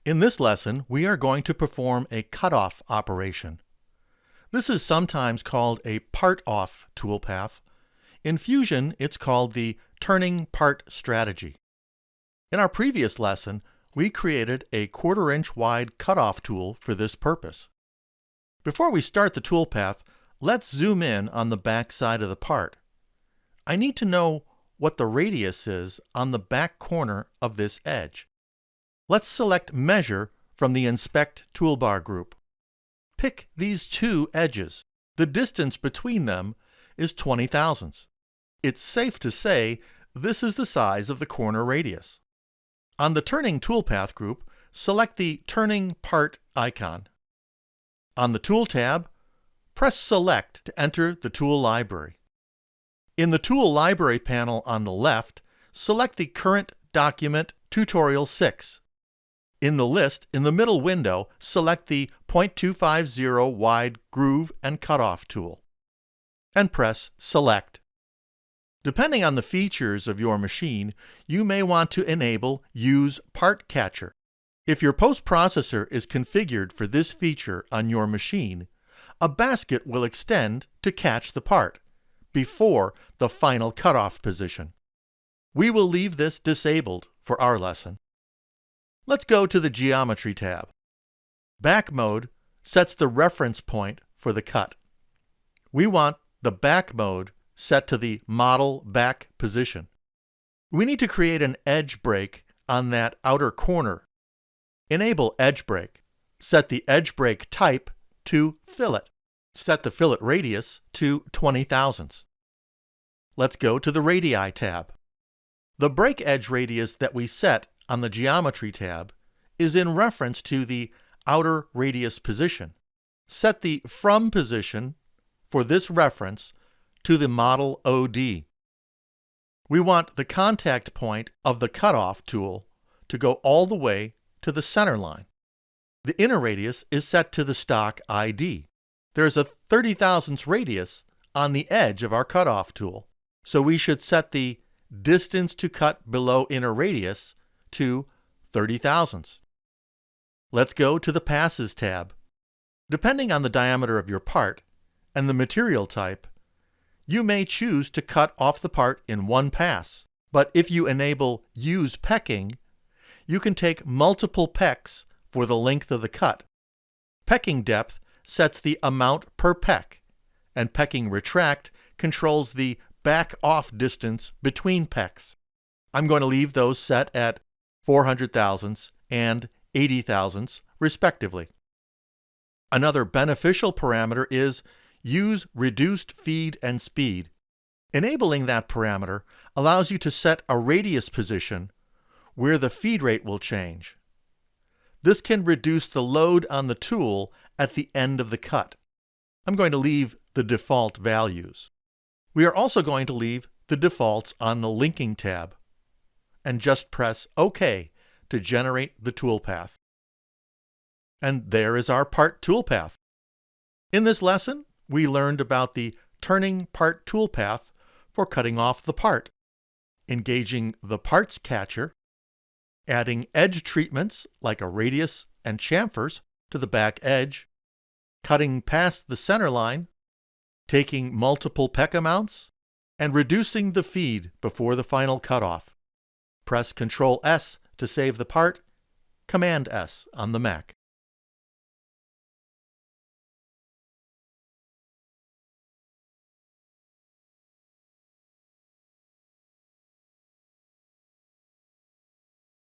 In this lesson, we are going to perform a cutoff operation. This is sometimes called a part-off toolpath. In Fusion, it's called the turning part strategy. In our previous lesson, we created a 1/4-inch wide cutoff tool for this purpose. Before we start the toolpath, let's zoom in on the back side of the part. I need to know what the radius is on the back corner of this edge. Let's select Measure from the Inspect toolbar group. Pick these two edges. The distance between them is 20 thousandths. It's safe to say this is the size of the corner radius. On the Turning Toolpath group, select the Turning Part icon. On the Tool tab, press Select to enter the tool library. In the Tool Library panel on the left, select the current document Tutorial 6. In the list, in the middle window, select the .250 wide groove and cutoff tool, and press Select. Depending on the features of your machine, you may want to enable Use Part Catcher. If your post-processor is configured for this feature on your machine, a basket will extend to catch the part before the final cutoff position. We will leave this disabled for our lesson. Let's go to the Geometry tab. Back mode sets the reference point for the cut. We want the back mode set to the model back position. We need to create an edge break on that outer corner. Enable edge break. Set the edge break type to fillet. Set the fillet radius to 20 thousandths. Let's go to the Radii tab. The break edge radius that we set on the Geometry tab is in reference to the outer radius position. Set the From position for this reference to the model OD. We want the contact point of the cutoff tool to go all the way to the center line. The inner radius is set to the stock ID. There's a 30 thousandths radius on the edge of our cutoff tool, so we should set the distance to cut below inner radius to 30 thousandths. Let's go to the Passes tab. Depending on the diameter of your part and the material type, you may choose to cut off the part in one pass, but if you enable Use Pecking, you can take multiple pecks for the length of the cut. Pecking depth sets the amount per peck, and pecking retract controls the back-off distance between pecks. I'm going to leave those set at 400 thousandths and 80 thousandths, respectively. Another beneficial parameter is Use Reduced Feed and Speed. Enabling that parameter allows you to set a radius position where the feed rate will change. This can reduce the load on the tool at the end of the cut. I'm going to leave the default values. We are also going to leave the defaults on the Linking tab, and just press OK to generate the toolpath. And there is our part toolpath. In this lesson, we learned about the turning part toolpath for cutting off the part, engaging the parts catcher, adding edge treatments like a radius and chamfers to the back edge, cutting past the center line, taking multiple peck amounts, and reducing the feed before the final cutoff. Press Ctrl+S to save the part, Command+S on the Mac.